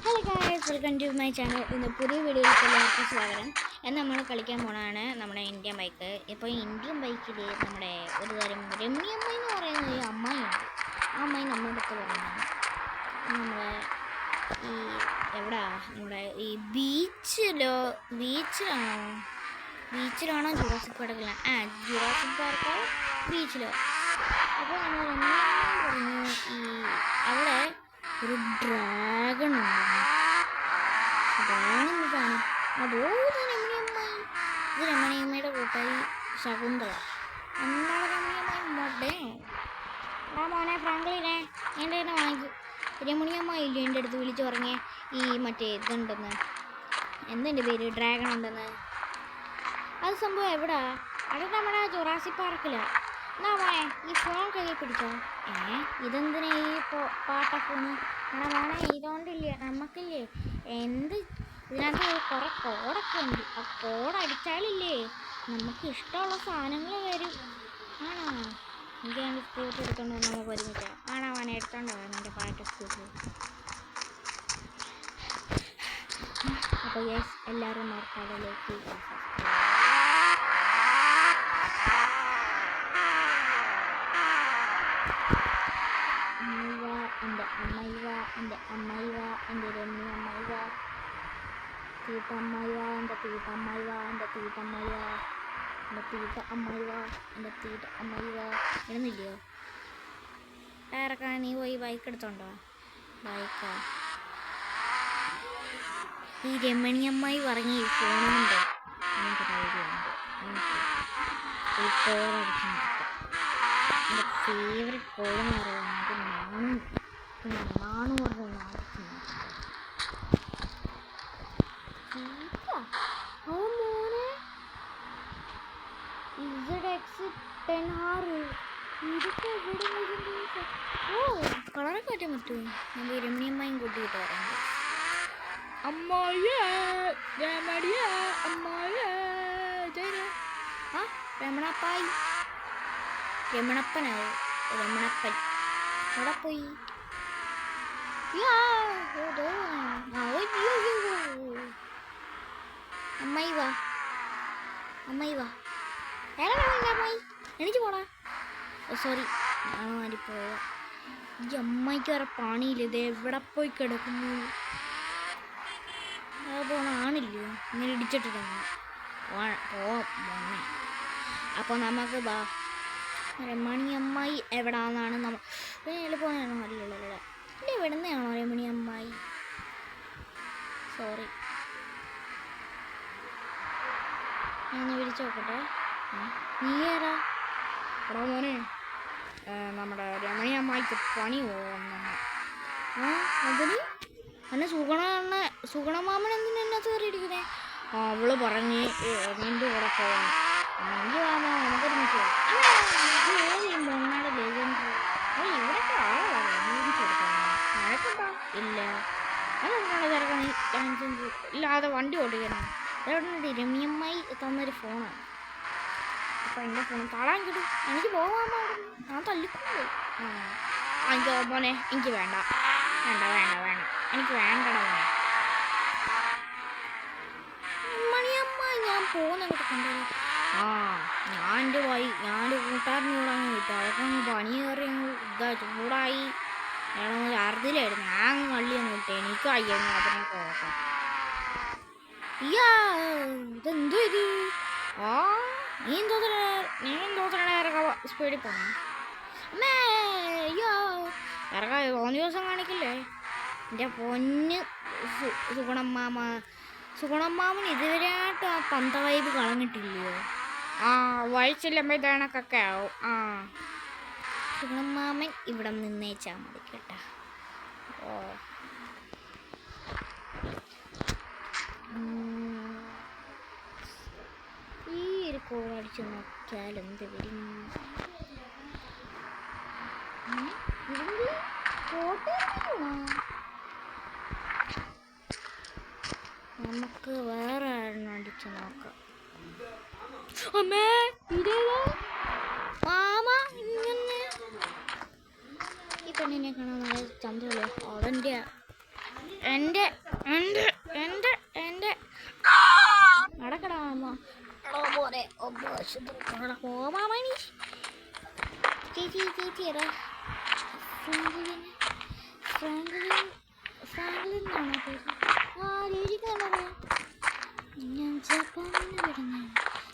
Hello guys, welcome to my channel. ഇന്ന് പുതിയ വീഡിയോയിലേക്ക് എല്ലാവർക്കും സ്വാഗതം. എന്ന് നമ്മൾ കളിക്കാൻ പോണതാണ് നമ്മുടെ ഇന്ത്യൻ ബൈക്ക്. ഇപ്പോൾ ഇന്ത്യൻ ബൈക്കിൽ നമ്മുടെ ഒരു തരം രമ്യമ്മ എന്ന് പറയുന്ന ഒരു അമ്മായിയുണ്ട്. ആ അമ്മായി നമ്മുടെ അടുത്ത് പറയുന്നത് നമ്മളെ ഈ എവിടാ നമ്മുടെ ഈ ബീച്ചിലാണോ ജുറാസിക് പാർക്കിലാണ് ജുറാസിക് പാർക്കോ ബീച്ചിലോ. അപ്പോൾ നമ്മൾ രമ്യമ്മ പറഞ്ഞു ഈ അവിടെ ഒരു ഡ്രാഗൺ ഉണ്ട്. ഡ്രാഗൺ അതോ രമണിയമ്മായി. ഇത് രമണിയമ്മയുടെ കൂട്ടായി ശകുന്തള. എന്താണ് രമണിയമ്മായി മൊട്ടയോ? മോനെ ഫ്രാങ്ക്ലിനെ എൻ്റെ തന്നെ വാങ്ങിക്കും. രമണിയമ്മ ഇല്ല എൻ്റെ അടുത്ത് വിളിച്ചു പറഞ്ഞേ ഈ മറ്റേ ഇതുണ്ടെന്ന്, എന്തെൻ്റെ പേര്, ഡ്രാഗൺ ഉണ്ടെന്ന്. അത് സംഭവം എവിടാ? അത് നമ്മുടെ ജുറാസിക് പാർക്കിലാണ്. എന്നാ മോനെ ഈ ഫോൺ കയ്യിൽ പിടിച്ചോ. ഇതെന്തിനാ ഈ പാട്ട ഫോണ്? എടാ മോനെ ഇതുകൊണ്ടില്ലേ നമുക്കില്ലേ ഇതിനകത്ത് കുറേ കോഡൊക്കെ ഉണ്ട്. ആ കോഡ് അടിച്ചാലില്ലേ നമുക്ക് ഇഷ്ടമുള്ള സാധനങ്ങൾ വരും. ആണോ? എനിക്ക് എൻ്റെ സ്കൂട്ടർ എടുത്തോണ്ട് നമുക്ക് ഒരുമിച്ച് ആണോ മോനെ എടുത്തോണ്ട് പോകാം എൻ്റെ പാട്ട സ്കൂട്ടർ. അപ്പോൾ യെസ്, എല്ലാവരും മറക്കാതിലേക്ക് എൻ്റെ അമ്മയ്യ എൻ്റെ രമ്യ അമ്മയ്യ, തീട്ടമ്മയ്യ എൻ്റെ തീട്ടമ്മയ്യ, എൻ്റെ തീട്ടമ്മയ്യ, എൻ്റെ തീട്ട അമ്മയ്യ, എൻ്റെ തീട്ട അമ്മയ്യ. ഇടുന്നില്ലയോ? ടയറൊക്കെ നീ പോയി ബൈക്ക് എടുത്തോണ്ടോ? ബൈക്കാ ഈ രമണിയമ്മായി പറഞ്ഞ് ഈ ഫോണുണ്ട്. എനിക്ക് ധൈര്യമുണ്ട്. എനിക്ക് ഈ കോളടിച്ച് നിർത്താം. എൻ്റെ ഫേവറേറ്റ് കോളെന്ന് പറയുന്നത് നാണു പറഞ്ഞ കളറൊക്കെ മാറ്റാൻ പറ്റുമോ? ഞാൻ രമണിയമ്മയും കൂട്ടിയിട്ട് പറയുന്നത്. രമണപ്പായി രമണപ്പനാവും. രമണപ്പൻ അവിടെ പോയി. അമ്മായി വാ, അമ്മായി വാ. അമ്മായി എനിക്ക് പോടാ. സോറി, ഞാൻ മാറിപ്പോയ. ഈ അമ്മായിക്ക് വേറെ പണിയില്ല. ഇത് എവിടെ പോയി കിടക്കുന്നു? പോണ ആണില്ലോ, ഇങ്ങനെ ഇടിച്ചിട്ടിരുന്നു പോണേ. അപ്പോൾ നമുക്ക് വാ. രമണിയമ്മായി എവിടാന്നാണ് നമ്മൾ എളുപ്പമാണോ? അല്ലല്ലോ, എൻ്റെ എവിടുന്നാണോ രമണിയമ്മായി? സോറി, ഞാൻ വിളിച്ചു നോക്കട്ടെ. നീ ആരാ? എടാ മോനെ, നമ്മുടെ രമണിയമ്മായിക്ക് പണി പോകുന്നു. അതിന് എന്നെ സുഗണമാമൻ എന്തിനാ എന്നെ കയറിയിരിക്കുന്നേ? അവള് പറഞ്ഞ് നിൻ്റെ കൂടെ പോകണം. എനിക്ക് വാമോ, നമുക്കൊരുമിച്ച് മൊണ്ണാട് ലേജൻഡ് ഇവിടെയൊക്കെ മഴക്കുണ്ടോ? ഇല്ല. അതെന്താണ് തിരക്കാൻ ലൈസൻസ് ഇല്ലാതെ വണ്ടി ഓടിക്കണം? എവിടെ രമ്യമ്മായി തന്നൊരു ഫോണാണ്. അപ്പോൾ എൻ്റെ ഫോൺ തളാൻ കിട്ടും. എനിക്ക് പോകാമോ? ഞാൻ തല്ലിക്കൊണ്ടു. എനിക്ക് മോനെ എനിക്ക് വേണ്ട വേണ്ട വേണ്ട വേണ്ട എനിക്ക് വേണ്ടട മോനെ. മണിയമ്മായി ഞാൻ പോകുന്നങ്ങോട്ട് കൊണ്ടുപോയി. ഞാൻ എൻ്റെ കൂട്ടുകാരനോട് അങ്ങ് കിട്ടും. അതൊക്കെ അങ്ങ് പണി കയറി അങ്ങ് ചൂടായി അറുതിലായിരുന്നു. ഞാൻ കള്ളി അങ്ങ് കിട്ടും. എനിക്ക് അയ്യങ്ങ് അതിനൊക്കെ ഓർക്കാം. ഇതെന്തോ ഇത്? നീ തോന്നണ സ്പീഡിൽ പോകണം. അമ്മേ അയ്യോ, ഇറങ്ങാ തോന്നിയ ദിവസം കാണിക്കില്ലേ എൻ്റെ പൊന്ന് സുഗണമ്മാമൻ. ഇതുവരെയായിട്ട് ആ പന്ത വൈബ് കളഞ്ഞിട്ടില്ലയോ? വഴിച്ചില്ലമ്പോൾ ഇതണക്കൊക്കെ ആവും. സുഗണമ്മാമൻ ഇവിടെ നിന്നേച്ചാൽ മതി കേട്ടാ. ഈ ഒരു കോളടിച്ച് നോക്കിയാൽ എന്ത് വരും? നമുക്ക് വേറെ ആരെണ്ണം അടിച്ച് നോക്കാം. അമ്മേ ഇതേതാ മാമ? ഇങ്ങനെ ഈ പെണ്ണെ നിന്നെ കാണാൻ നല്ല ചന്തമല്ലോ. അതെൻ്റെ എൻ്റെ എൻ്റെ എൻ്റെ എൻ്റെ നടക്കടാ അമ്മ പോലെ പോവാമണി ചേച്ചി ചേച്ചിയടാ. ഫ്രാങ്ക്ലിൻ ഫ്രാങ്ക്ലിൻ ഫ്രാങ്ക്ലിൻ എന്നാണോ പേര്? ആ ചേച്ചിക്കാണോ? ഞാൻ ജപ്പാനിൽ വിടുന്നു.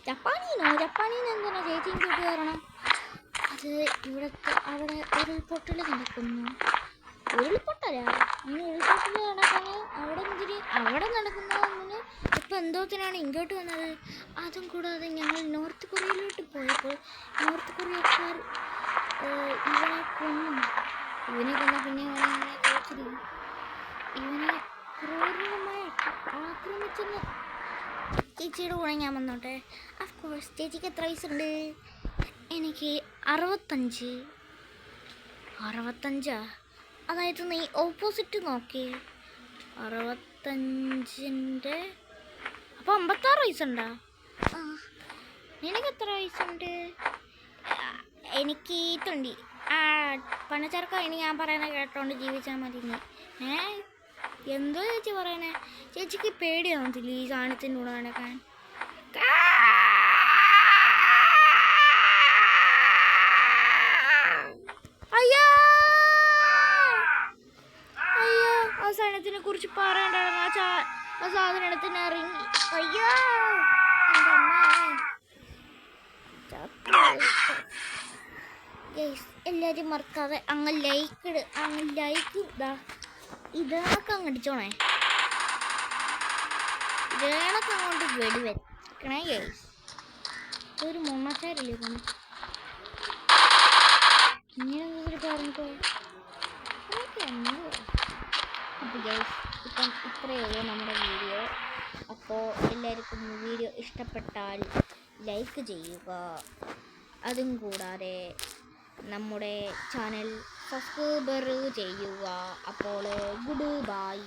ജപ്പാനീന്ന് എന്തിനാ ചേച്ചിയും കൂട്ടി കയറണം? അത് ഇവിടുത്തെ അവിടെ ഉരുൾപൊട്ടൽ നടക്കുന്നു. ഉരുൾപൊട്ടല ഇനി ഉരുൾപൊട്ടൽ നടക്കാന് അവിടെ നടക്കുന്നതിന് ഇപ്പം എന്തോത്തിനാണ് ഇങ്ങോട്ട് വന്നത്? അതും കൂടാതെ ഞങ്ങൾ നോർത്ത് കൊറിയയിലോട്ട് പോയപ്പോൾ നോർത്ത് കൊറിയക്കാർ ഇവനെ കൊന്നു. ഇവനെ കൊന്ന പിന്നെ അവനെ ചോദിച്ചിരിക്കും. ഇവനെ ക്രൂരമായി ആക്രമിച്ചെന്ന്. ചേച്ചിയുടെ കൂടെ ഞാൻ വന്നോട്ടെ? Of course. ചേച്ചിക്ക് എത്ര വയസ്സുണ്ട്? എനിക്ക് 65. 65? അതായത് നീ ഓപ്പോസിറ്റ് നോക്കി. 65 അപ്പോൾ 56 വയസ്സുണ്ടോ? ആ. നിനക്ക് എത്ര വയസ്സുണ്ട്? എനിക്ക് 20. ആ പണച്ചർക്ക ഇനി ഞാൻ പറയുന്നത് കേട്ടോണ്ട് ജീവിച്ചാൽ മതി നീ. എന്തോ ചേച്ചി പറയണേ? ചേച്ചിക്ക് പേടിയാവത്തില്ല ഈ സാധനത്തിൻ്റെ കൂടെ നടക്കാൻ? അയ്യോ അയ്യോ ആ സാധനത്തിനെ കുറിച്ച് പറയണ്ടായിരുന്നു. ആ സാധനം എടുത്തിന് ഇറങ്ങി. അയ്യോ എൻ്റെ അമ്മ. എല്ലാവരും മറക്കാതെ അങ്ങ് ലൈക്ക് ഇതാ ഇതേണൊക്കെ അങ്ങ് അടിച്ചോണേ. ഇതേണൊക്കെ അങ്ങോട്ട് വെടി വെക്കണേ ഗൈസ്. ഒരു മുന്നച്ചാരില്ലേ കൊണ്ട് ഇങ്ങനെ പറഞ്ഞിട്ടോ. അപ്പോൾ ഗൈസ് ഇപ്പം ഇത്രയേ ഉള്ളൂ നമ്മുടെ വീഡിയോ. അപ്പോൾ എല്ലാവർക്കും വീഡിയോ ഇഷ്ടപ്പെട്ടാൽ ലൈക്ക് ചെയ്യുക. അതും കൂടാതെ നമ്മുടെ ചാനൽ സബ്സ്ക്രൈബ് ചെയ്യുക. അപ്പോൾ ഗുഡ് ബൈ.